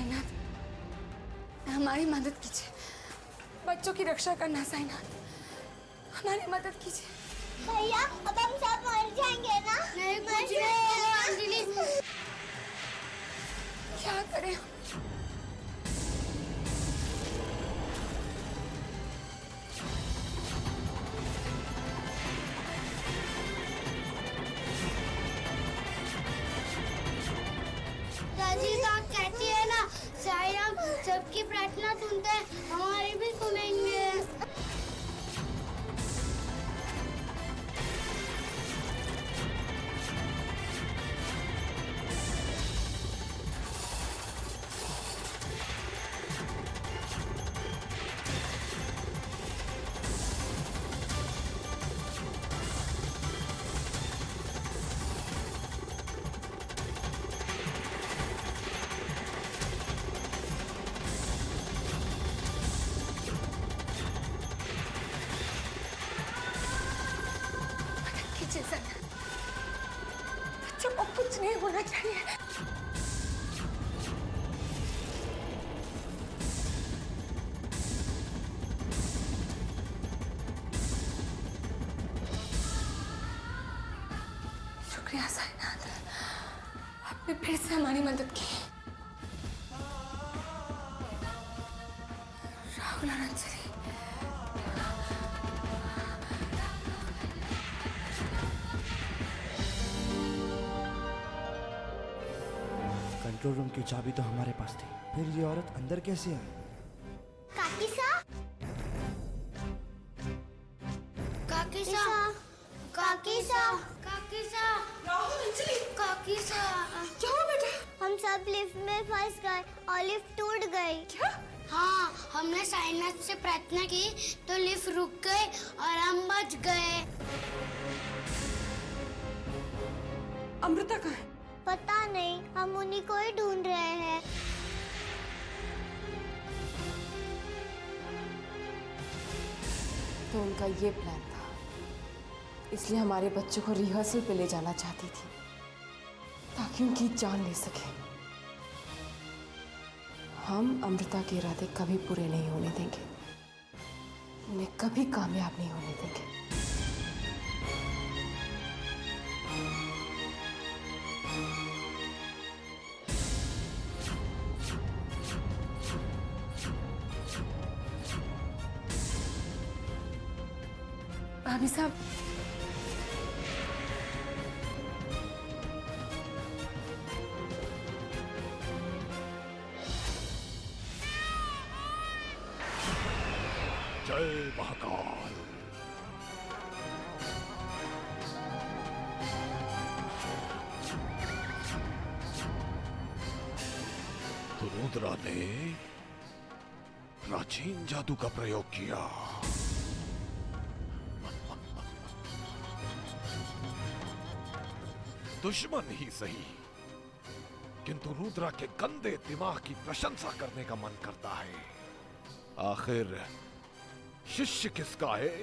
साईनाथ, हमारी मदद कीजिए। बच्चों की रक्षा करना साईनाथ, हमारी मदद कीजिए। भैया अब हम सब मर जाएंगे ना? नहीं कुछ नहीं। क्या करें? दादी तो कहती है ना, साईं राम सबकी प्रार्थना सुनते हैं, हमारी भी सुनेंगे। बच्चों को कुछ नहीं होना चाहिए। शुक्रिया साईनाथ, आपने फिर से हमारी मदद की। राहुल और अंजलि, कंट्रोल रूम की चाबी तो हमारे पास थी, फिर ये औरत अंदर कैसे आई? काकीसा, काकीसा, काकीसा, काकीसा, राहुल, अंजलि, काकीसा। क्या हुआ बेटा? हम सब लिफ्ट में फंस गए और लिफ्ट टूट गई। क्या? हाँ, हमने साईनाथ से प्रार्थना की तो लिफ्ट रुक गई और हम बच गए। अमृता कहाँ है? पता नहीं, हम उन्हीं को ही ढूंढ रहे हैं। तो उनका ये प्लान था, इसलिए हमारे बच्चों को रिहर्सल पे ले जाना चाहती थी ताकि उनकी जान ले सके। हम अमृता के इरादे कभी पूरे नहीं होने देंगे, उन्हें कभी कामयाब नहीं होने देंगे। भाभी साहब, जय महाकाल। तो रुद्रा ने प्राचीन जादू का प्रयोग किया। दुश्मन ही सही, किंतु रुद्रा के गंदे दिमाग की प्रशंसा करने का मन करता है। आखिर शिष्य किसका है?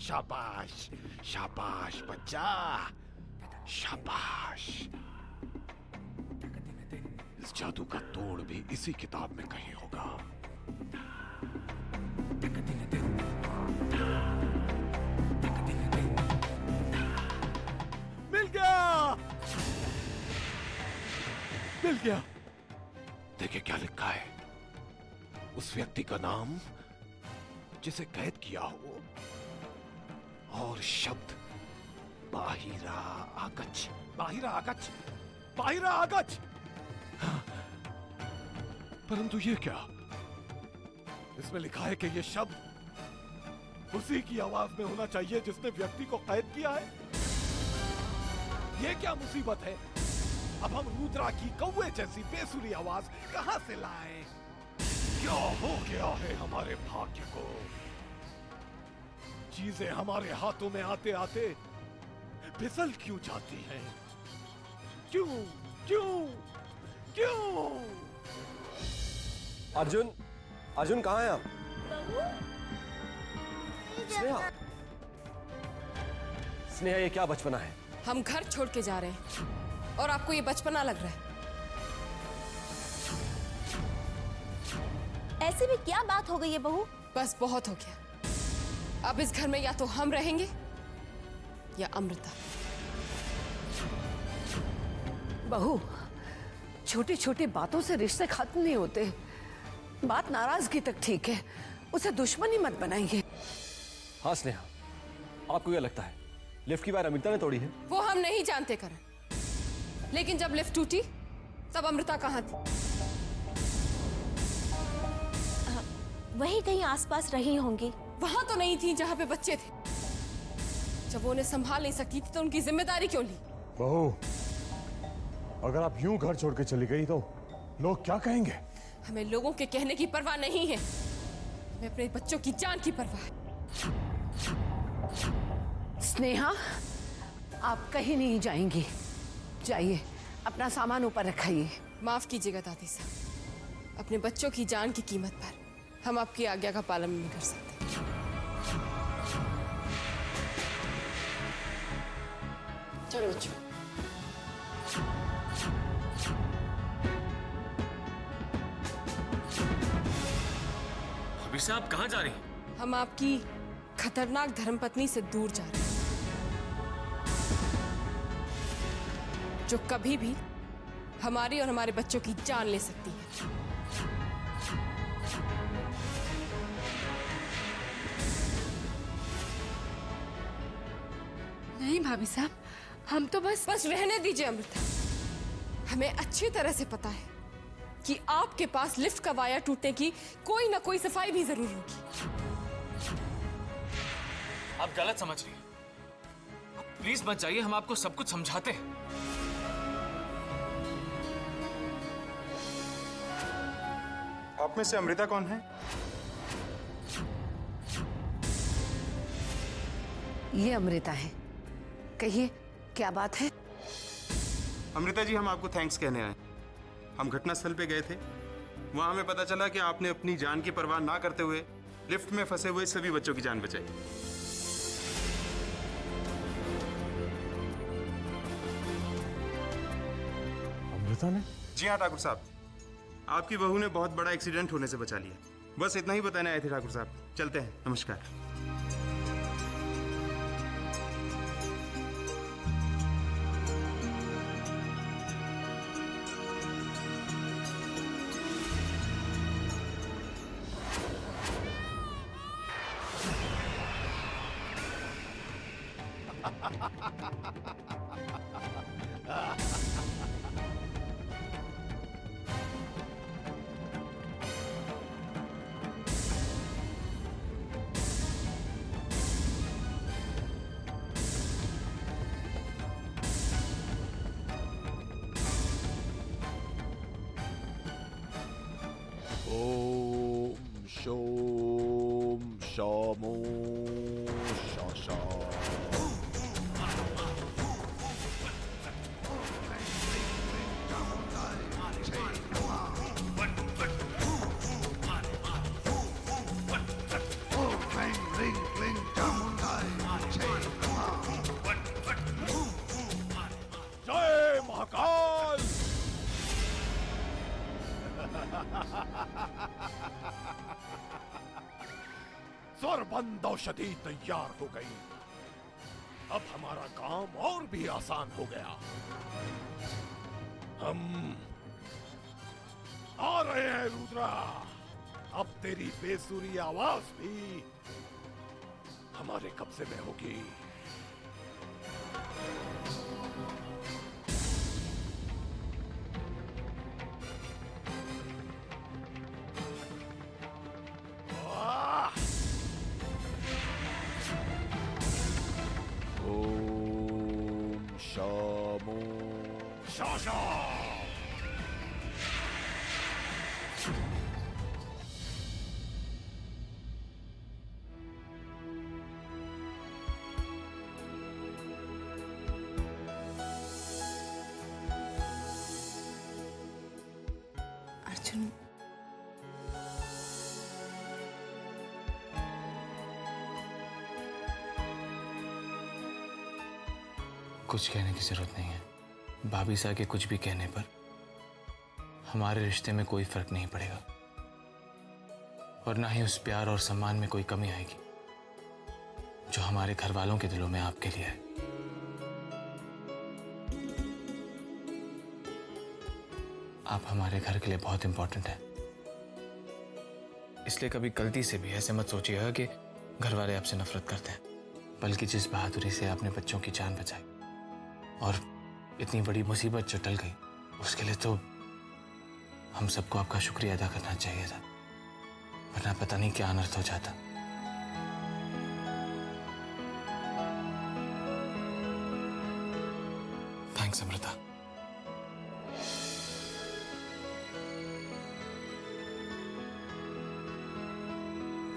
शाबाश, शाबाश बच्चा, शाबाश। इस जादू का तोड़ भी इसी किताब में कहीं होगा। मिल गया, मिल गया। देखिए क्या लिखा है। उस व्यक्ति का नाम जिसे कैद किया हो और शब्द बाहिरा आगच, बाहिरा आगच, बाहिरा आगच। परंतु ये क्या? इसमें लिखा है कि ये शब्द उसी की आवाज में होना चाहिए जिसने व्यक्ति को कैद किया है। ये क्या मुसीबत है? अब हम रुद्रा की कौवे जैसी बेसुरी आवाज कहां से लाएं? क्या हो गया है हमारे भाग्य को? चीजें हमारे हाथों में आते आते फिसल क्यों जाती हैं? क्यों क्यों क्यों? अर्जुन, अर्जुन कहाँ हैं आप? स्नेहा, स्नेहा ये क्या बचपना है? हम घर छोड़ के जा रहे हैं और आपको ये बचपना लग रहा है। ऐसे भी क्या बात हो गई है बहू? बस बहुत हो गया। अब इस घर में या तो हम रहेंगे या अमृता। बहू, छोटी छोटी बातों से रिश्ते खत्म नहीं होते। बात नाराजगी तक ठीक है, उसे दुश्मनी मत बनाइए। हाँ स्नेहा, आपको क्या लगता है लिफ्ट की वायर अमृता ने तोड़ी है? वो हम नहीं जानते करण, लेकिन जब लिफ्ट टूटी तब अमृता कहाँ थी? वही कहीं आसपास रही होंगी। वहां तो नहीं थी जहां पे बच्चे थे। जब वो उन्हें संभाल नहीं सकती थी तो उनकी जिम्मेदारी क्यों ली? बहू, अगर आप यूं घर छोड़ के चली गई तो लोग क्या कहेंगे? हमें लोगों के कहने की परवाह नहीं है, हमें अपने बच्चों की जान की परवाह है। स्नेहा, आप कहीं नहीं जाएंगी। जाइए, अपना सामान ऊपर रखाइए। माफ कीजिएगा दादी साहब, अपने बच्चों की जान की कीमत पर हम आपकी आज्ञा का पालन नहीं कर सकते। चलो बच्चों। भाभी साहब कहाँ जा रही हैं? हम आपकी खतरनाक धर्मपत्नी से दूर जा रहे हैं, जो कभी भी हमारी और हमारे बच्चों की जान ले सकती है। नहीं भाभी साहब, हम तो बस रहने दीजिए अमृता। हमें अच्छी तरह से पता है कि आपके पास लिफ्ट का वायर टूटने की कोई ना कोई सफाई भी जरूर होगी। आप गलत समझ रही हैं। आप प्लीज मत जाइए, हम आपको सब कुछ समझाते हैं। आप में से अमृता कौन है? ये अमृता है। कहिए, क्या बात है? अमृता जी, हम आपको थैंक्स कहने आए। हम घटनास्थल पे गए थे, वहां हमें पता चला कि आपने अपनी जान की परवाह ना करते हुए लिफ्ट में फंसे हुए सभी बच्चों की जान बचाई। अमृता ने? जी हाँ ठाकुर साहब, आपकी बहू ने बहुत बड़ा एक्सीडेंट होने से बचा लिया। बस इतना ही बताने आए थे ठाकुर साहब। चलते हैं, नमस्कार। ओम शोम शामो शाशा। जय महाकाल। स्वरबंद औषधि तैयार हो गई। अब हमारा काम और भी आसान हो गया। हम आ रहे हैं रुद्रा। अब तेरी बेसुरी आवाज भी हमारे कब्जे में होगी। ओम शामो शाशा। अर्जुन, कुछ कहने की जरूरत नहीं है। भाभी साहब के कुछ भी कहने पर हमारे रिश्ते में कोई फर्क नहीं पड़ेगा। और ना ही उस प्यार और सम्मान में कोई कमी आएगी जो हमारे घर वालों के दिलों में आपके लिए है। आप हमारे घर के लिए बहुत इंपॉर्टेंट हैं, इसलिए कभी गलती से भी ऐसे मत सोचिएगा कि घर वाले आपसे नफरत करते हैं, बल्कि जिस बहादुरी से आपने बच्चों की जान बचाई और इतनी बड़ी मुसीबत जो टल गई, उसके लिए तो हम सबको आपका शुक्रिया अदा करना चाहिए था, वरना पता नहीं क्या अनर्थ हो जाता। थैंक्स अमृता।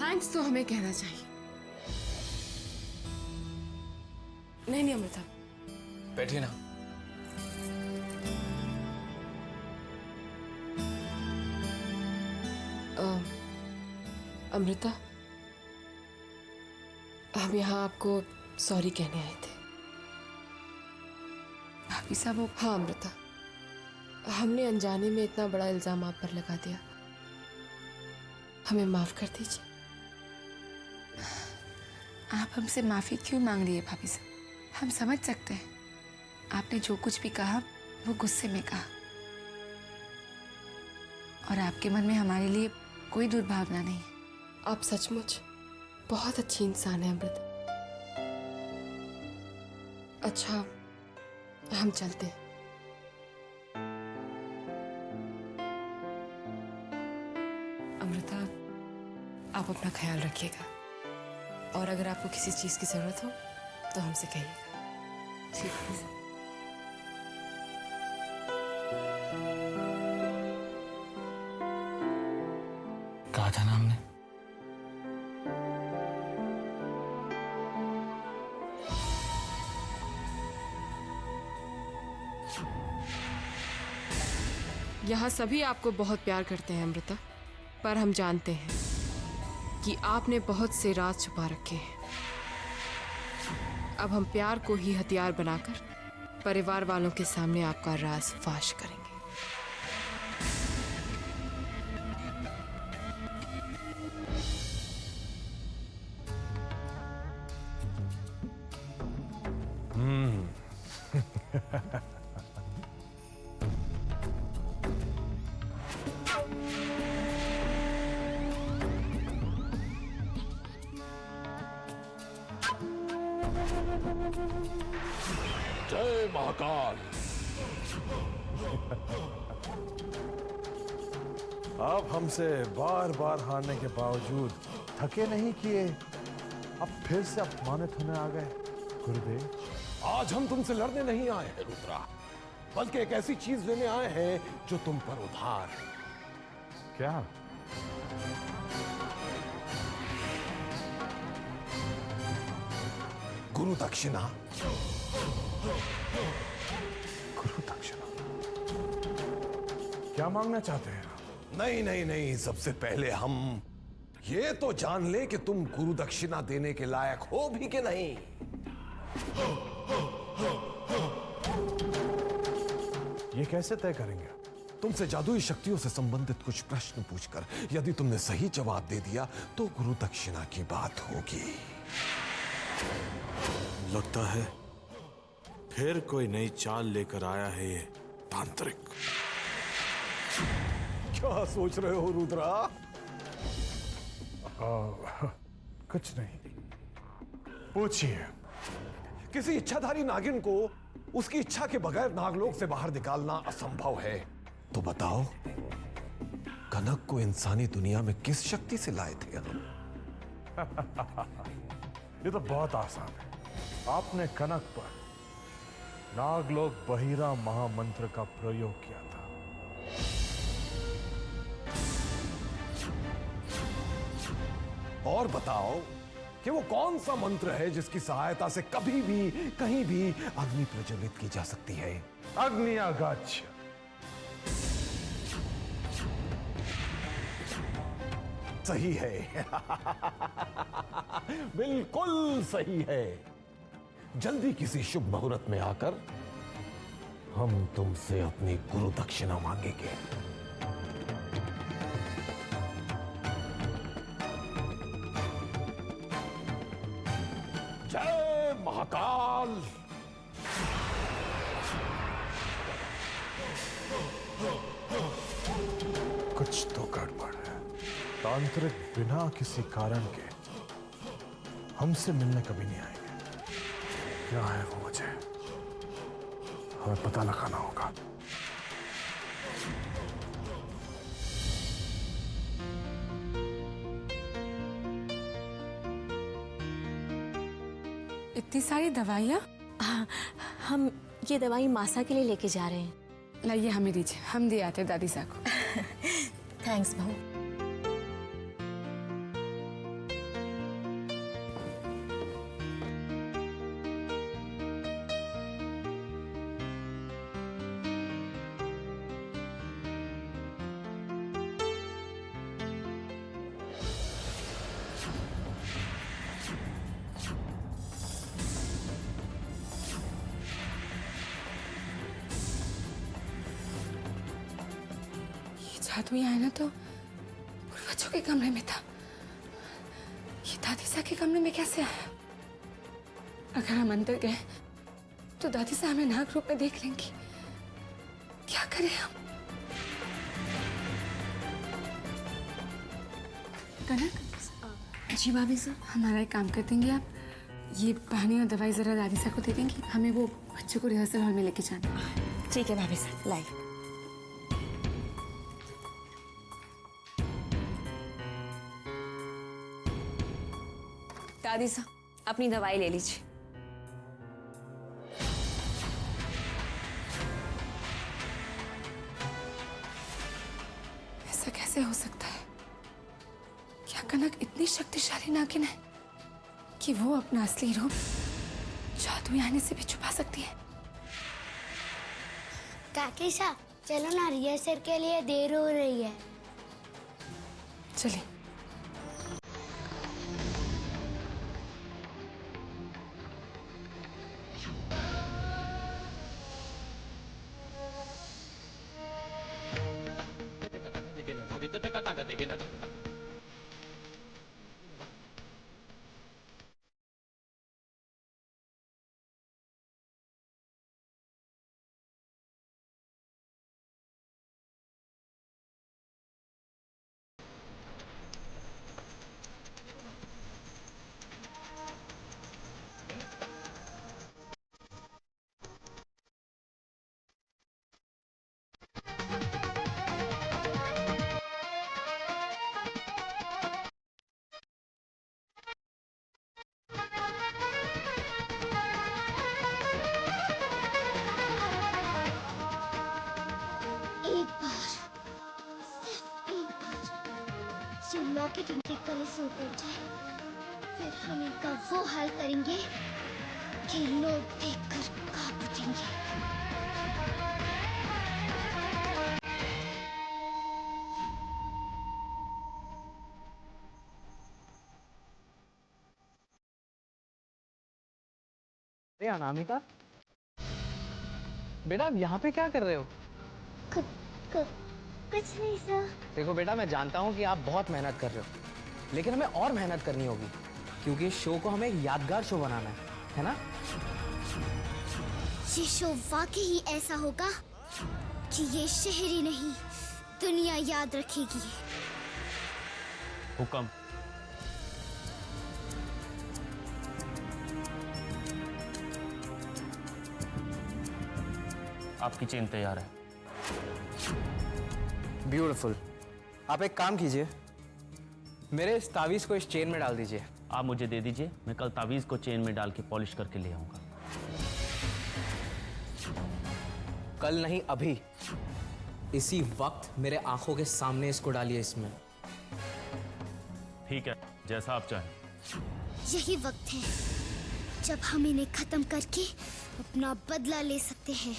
थैंक्स तो हमें कहना चाहिए। नहीं अमृता, बैठिए ना। अमृता, हम यहाँ आपको सॉरी कहने आए थे। भाभी साहब वो हाँ अमृता, हमने अनजाने में इतना बड़ा इल्जाम आप पर लगा दिया, हमें माफ कर दीजिए। आप हमसे माफ़ी क्यों मांग रही है भाभी साहब? हम समझ सकते हैं, आपने जो कुछ भी कहा वो गुस्से में कहा, और आपके मन में हमारे लिए कोई दुर्भावना नहीं है। आप सचमुच बहुत अच्छी इंसान हैं अमृता। अच्छा, हम चलते हैं। अमृता, आप अपना ख्याल रखिएगा, और अगर आपको किसी चीज़ की ज़रूरत हो तो हमसे कहिएगा। ठीक है। कहा था ना हमने। यहाँ सभी आपको बहुत प्यार करते हैं अमृता, पर हम जानते हैं कि आपने बहुत से राज छुपा रखे हैं। अब हम प्यार को ही हथियार बनाकर परिवार वालों के सामने आपका राज फाश करेंगे। जय महाकाल। आप हमसे बार बार हारने के बावजूद थके नहीं किए, अब फिर से अपमानित होने आ गए। गुरुदेव, आज हम तुमसे लड़ने नहीं आए हैं रुद्रा, बल्कि एक ऐसी चीज लेने आए हैं जो तुम पर उधार है। क्या? गुरु दक्षिणा। गुरु दक्षिणा? क्या मांगना चाहते हैं? नहीं नहीं नहीं, सबसे पहले हम ये तो जान ले कि तुम गुरु दक्षिणा देने के लायक हो भी कि नहीं। ये कैसे तय करेंगे? तुमसे जादुई शक्तियों से संबंधित कुछ प्रश्न पूछकर यदि तुमने सही जवाब दे दिया तो गुरु दक्षिणा की बात होगी। लगता है फिर कोई नई चाल लेकर आया है ये तांत्रिक। क्या सोच रहे हो रुद्रा? कुछ नहीं, पूछिए। किसी इच्छाधारी नागिन को उसकी इच्छा के बगैर नागलोक से बाहर निकालना असंभव है, तो बताओ कनक को इंसानी दुनिया में किस शक्ति से लाए थे हम? ये तो बहुत आसान है। आपने कनक पर नागलोक बहिरा महामंत्र का प्रयोग किया था। और बताओ कि वो कौन सा मंत्र है जिसकी सहायता से कभी भी कहीं भी अग्नि प्रज्वलित की जा सकती है? अग्नियागच्छ। सही है। बिल्कुल सही है। जल्दी किसी शुभ मुहूर्त में आकर हम तुमसे अपनी गुरु दक्षिणा मांगेंगे। महाकाल। कुछ तो गड़बड़ है। तांत्रिक बिना किसी कारण के हमसे मिलने कभी नहीं आएंगे। क्या है वो मुझे हमें पता लगाना होगा। इतनी सारी दवाइयाँ? हम ये दवाई मासा के लिए लेके जा रहे हैं। लाइए हमें दीजिए, हम दे आते दादी साहब को। थैंक्स बहू। जादू यहाँ है ना तो बच्चों के कमरे में था। ये दादी साहब के कमरे में कैसे आया? अगर हम अंदर गए तो दादी साहब हमें नाग रूप में देख लेंगी। क्या करें हम? कनक जी भाभी साहब, हमारा एक काम कर देंगे आप? ये पानी और दवाई जरा दादी साहब को दे देंगी। हमें वो बच्चों को रिहर्सल हॉल में लेके जाना। ठीक है भाभी साहब, लाई। दादी साहब, अपनी दवाई ले लीजिए। ऐसा कैसे हो सकता है? क्या कनक इतनी शक्तिशाली नागिन है कि वो अपना असली रूप जादू आने से भी छुपा सकती है? काकी साहब, चलो ना, रिहर्सल के लिए देर हो रही है। चलिए। लॉकेट इनके गले से उतर जाए, फिर हम इनका वो हाल करेंगे कि लोग देखकर कांप उठेंगे। अरे अनामिका, बेटा आप यहाँ पे क्या कर रहे हो? कुछ नहीं सर। देखो बेटा, मैं जानता हूँ कि आप बहुत मेहनत कर रहे हो, लेकिन हमें और मेहनत करनी होगी, क्योंकि इस शो को हमें एक यादगार शो बनाना है ना? ये शो वाकई ही ऐसा होगा कि ये शहर ही नहीं, दुनिया याद रखेगी। हुक्म। आपकी चेन तैयार है। ब्यूटीफुल। आप एक काम कीजिए, मेरे इस तावीज को इस चेन में डाल दीजिए। आप मुझे दे दीजिए, मैं कल तावीज को चेन में डाल के पॉलिश करके ले आऊंगा। कल नहीं, अभी इसी वक्त मेरे आंखों के सामने इसको डालिए इसमें। ठीक है, जैसा आप चाहें। यही वक्त है जब हम इन्हें खत्म करके अपना बदला ले सकते हैं।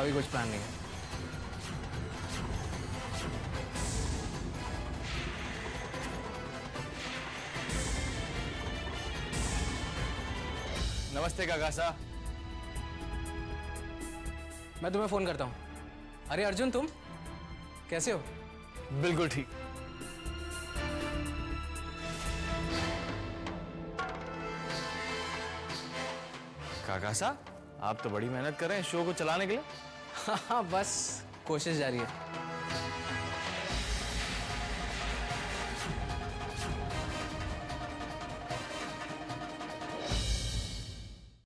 अभी कुछ प्लान नहीं है। नमस्ते काका साहब। मैं तुम्हें फोन करता हूँ। अरे अर्जुन, तुम कैसे हो? बिल्कुल ठीक। काका साहब, आप तो बड़ी मेहनत कर रहे हैं शो को चलाने के लिए। हाँ, बस कोशिश जारी है।